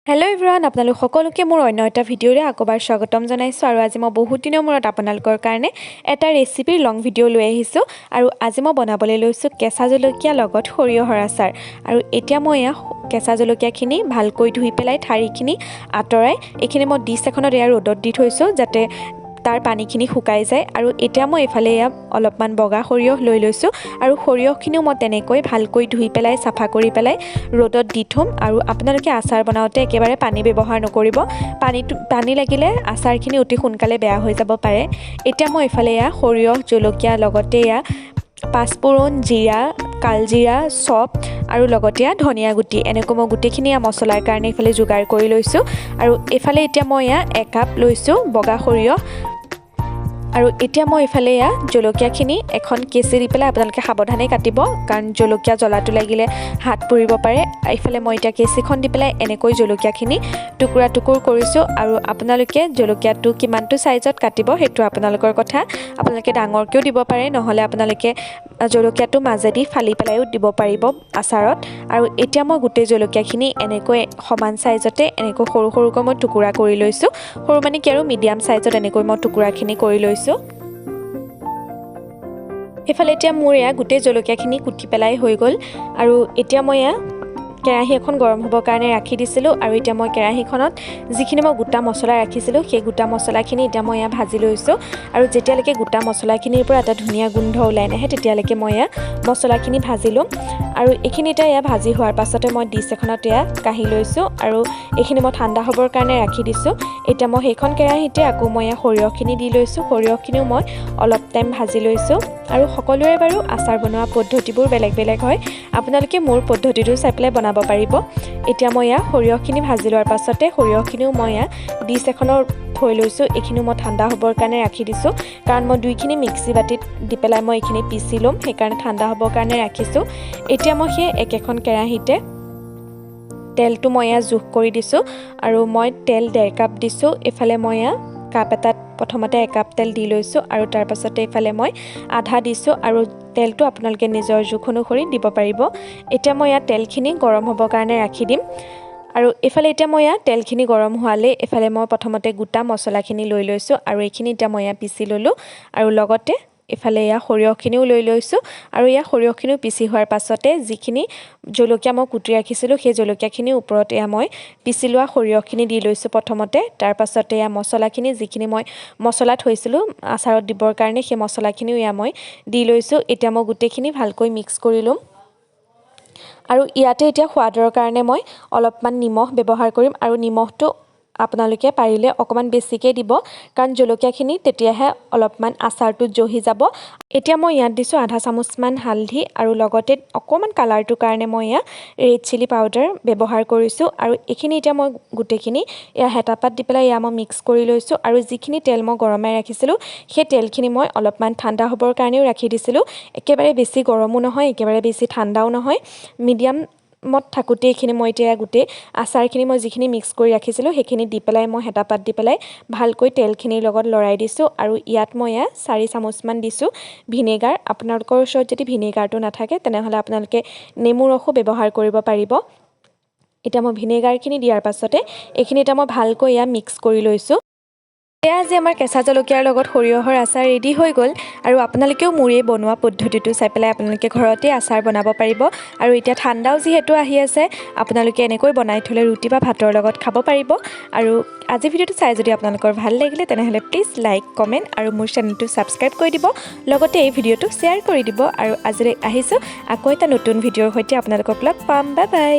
hello' everyone আপোনালোক সকলোকে মোৰ অন্য এটা ভিডিঅ'ৰে আকবাৰ স্বাগতম জনাইছোঁ আৰু আজি মই বহুত দিনৰ মূৰত আপোনালোকৰ কাৰণে এটা ৰেচিপিৰ লং ভিডিঅ' লৈ আহিছোঁ আৰু আজি মই বনাবলৈ লৈছোঁ কেঁচা জলকীয়া লগত সৰিয়হৰ আচাৰ আৰু এতিয়া মই এয়া কেঁচা জলকীয়াখিনি ভালকৈ ধুই পেলাই ঠাৰিখিনি আঁতৰাই এইখিনি মই ডিছ এখনত এয়া ৰ'দত দি থৈছোঁ যাতে তাৰ পানীখিনি শুকাই যায় আৰু এতিয়া মই এফালে এয়া অলপমান বগা সৰিয়হ লৈ লৈছোঁ আৰু সৰিয়হখিনিও মই তেনেকৈ ভালকৈ ধুই পেলাই চাফা কৰি পেলাই ৰ'দত দি থ'ম আৰু আপোনালোকে আচাৰ বনাওঁতে একেবাৰে পানী ব্যৱহাৰ নকৰিব পানী লাগিলে আচাৰখিনি অতি সোনকালে বেয়া হৈ যাব পাৰে এতিয়া মই এফালে এয়া সৰিয়হ জলকীয়া লগতে এয়া পাঁচফোৰণ জিৰা কালজিৰা চপ আৰু লগতে ধনিয়া গুটি এনেকৈ মই গোটেইখিনি মছলাৰ কাৰণে এফালে যোগাৰ কৰি লৈছোঁ আৰু এফালে এতিয়া মই এয়া 1 কাপ লৈছোঁ বগা সৰিয়হ আৰু এতিয়া মই এফালে এয়া জলকীয়াখিনি এখন কেঁচি দি পেলাই আপোনালোকে সাৱধানে কাটিব কাৰণ জলকীয়া জ্বলাটো লাগিলে হাত পুৰিব পাৰে এইফালে মই এতিয়া কেঁচিখন দি পেলাই এনেকৈ জলকীয়াখিনি টুকুৰা টুকুৰ কৰিছোঁ আৰু আপোনালোকে জলকীয়াটো কিমানটো সাইজত কাটিব সেইটো আপোনালোকৰ কথা আপোনালোকে ডাঙৰকৈও দিব পাৰে নহ'লে আপোনালোকে জলকীয়াটো মাজেদি ফালি পেলাইও দিব পাৰিব আচাৰত আৰু এতিয়া মই গোটেই জলকীয়াখিনি এনেকৈ সমান সাইজতে এনেকৈ সৰু সৰুকৈ মই টুকুৰা কৰি লৈছোঁ সৰু মানে কি আৰু মিডিয়াম সাইজত এনেকৈ মই টুকুৰাখিনি কৰি লৈছোঁ এফালে এতিয়া মোৰ এয়া গোটেই জলকীয়াখিনি কুটি পেলাই হৈ গ'ল আৰু এতিয়া মই এয়া কেৰাহী এখন গৰম হ'বৰ কাৰণে ৰাখি দিছিলোঁ আৰু এতিয়া মই কেৰাহীখনত যিখিনি মই গোটা মছলা ৰাখিছিলোঁ সেই গোটা মছলাখিনি এতিয়া মই এয়া ভাজি লৈছোঁ আৰু যেতিয়ালৈকে গোটা মছলাখিনিৰ পৰা এটা ধুনীয়া গোন্ধ ওলাই নাহে তেতিয়ালৈকে মই এয়া মছলাখিনি ভাজি ল'ম আৰু এইখিনি এতিয়া এয়া ভাজি হোৱাৰ পাছতে মই ডিছ এখনত এয়া কাঢ়ি লৈছোঁ আৰু এইখিনি মই ঠাণ্ডা হ'বৰ কাৰণে ৰাখি দিছোঁ এতিয়া মই সেইখন কেৰাহীতে আকৌ মই এয়া সৰিয়হখিনি দি লৈছোঁ সৰিয়হখিনিও মই অলপ টাইম ভাজি লৈছোঁ আৰু সকলোৰে বাৰু আচাৰ বনোৱা পদ্ধতিবোৰ বেলেগ বেলেগ হয় আপোনালোকে মোৰ পদ্ধতিটো চাই পেলাই বনাব পাৰিব এতিয়া মই এয়া সৰিয়হখিনি ভাজি লোৱাৰ পাছতে সৰিয়হখিনিও মই এয়া ডিছ এখনৰ থৈ লৈছোঁ এইখিনিও মই ঠাণ্ডা হ'বৰ কাৰণে ৰাখি দিছোঁ কাৰণ মই দুইখিনি মিক্সি বাটিত দি পেলাই মই এইখিনি পিচি ল'ম সেইকাৰণে ঠাণ্ডা হ'বৰ কাৰণে ৰাখিছোঁ এতিয়া মই সেই একেখন কেৰাহীতে তেলটো মই এয়া জোখ কৰি দিছোঁ আৰু মই তেল 1.5 কাপ দিছোঁ এফালে মই এয়া কাপ এটাত প্ৰথমতে 1 কাপ তেল দি লৈছোঁ আৰু তাৰ পাছতে এফালে মই আধা দিছোঁ আৰু তেলটো আপোনালোকে নিজৰ জোখ অনুসৰি দিব পাৰিব এতিয়া মই ইয়াত তেলখিনি গৰম হ'বৰ কাৰণে ৰাখি দিম আৰু এফালে এতিয়া মই ইয়াত তেলখিনি গৰম হোৱালে এফালে মই প্ৰথমতে গোটা মছলাখিনি লৈ লৈছোঁ আৰু এইখিনি এতিয়া মই ইয়াত পিচি ল'লোঁ আৰু লগতে এফালে এয়া সৰিয়হখিনিও লৈ লৈছোঁ আৰু এয়া সৰিয়হখিনিও পিচি হোৱাৰ পাছতে যিখিনি জলকীয়া মই কুটি ৰাখিছিলোঁ সেই জলকীয়াখিনিৰ ওপৰত এয়া মই পিচি লোৱা সৰিয়হখিনি দি লৈছোঁ প্ৰথমতে তাৰ পাছতে এয়া মছলাখিনি যিখিনি মই মছলা থৈছিলোঁ আচাৰত দিবৰ কাৰণে সেই মছলাখিনিও এয়া মই দি লৈছোঁ এতিয়া মই গোটেইখিনি ভালকৈ মিক্স কৰি ল'ম আৰু ইয়াতে এতিয়া সোৱাদৰ কাৰণে মই অলপমান নিমখ ব্যৱহাৰ কৰিম আৰু নিমখটো আপোনালোকে পাৰিলে অকমান বেছিকৈ দিব কাৰণ জলকীয়াখিনি তেতিয়াহে অলপমান আচাৰটো জহি যাব এতিয়া মই ইয়াত দিছোঁ আধা চামুচমান হালধি আৰু লগতে অকমান কালাৰটোৰ কাৰণে মই এয়া ৰেড চিলি পাউডাৰ ব্যৱহাৰ কৰিছোঁ আৰু এইখিনি এতিয়া মই গোটেইখিনি এয়া হেতাপাত দি পেলাই এয়া মই মিক্স কৰি লৈছোঁ আৰু যিখিনি তেল মই গৰমাই ৰাখিছিলোঁ সেই তেলখিনি মই অলপমান ঠাণ্ডা হ'বৰ কাৰণেও ৰাখি দিছিলোঁ একেবাৰে বেছি গৰমো নহয় একেবাৰে বেছি ঠাণ্ডাও নহয় মিডিয়াম মত থাকুতে এইখিনি মই এতিয়া গোটেই আচাৰখিনি মই যিখিনি মিক্স কৰি ৰাখিছিলোঁ সেইখিনি দি পেলাই মই হেতাপাত দি পেলাই ভালকৈ তেলখিনিৰ লগত লৰাই দিছোঁ আৰু ইয়াত মই 4 চামুচমান দিছোঁ ভিনেগাৰ আপোনালোকৰ ওচৰত যদি ভিনেগাৰটো নাথাকে তেনেহ'লে আপোনালোকে নেমু ৰসো ব্যৱহাৰ কৰিব পাৰিব এতিয়া মই ভিনেগাৰখিনি দিয়াৰ পাছতে এইখিনি এতিয়া মই ভালকৈ মিক্স কৰি লৈছোঁ এয়া আজি আমাৰ কেঁচা জলকীয়াৰ লগত সৰিয়হৰ আচাৰ ৰেডি হৈ গ'ল আৰু আপোনালোকেও মোৰ এই বনোৱা পদ্ধতিটো চাই পেলাই আপোনালোকে ঘৰতে আচাৰ বনাব পাৰিব আৰু এতিয়া ঠাণ্ডাও যিহেতু আহি আছে আপোনালোকে এনেকৈ বনাই থ'লে ৰুটি বা ভাতৰ লগত খাব পাৰিব আৰু আজি ভিডিঅ'টো চাই যদি আপোনালোকৰ ভাল লাগিলে তেনেহ'লে প্লিজ লাইক কমেণ্ট আৰু মোৰ চেনেলটো ছাবস্ক্ৰাইব কৰি দিব লগতে এই ভিডিঅ'টো শ্বেয়াৰ কৰি দিব আৰু আজিলৈ আহিছোঁ আকৌ এটা নতুন ভিডিঅ'ৰ সৈতে আপোনালোকক লগ পাম বাই বাই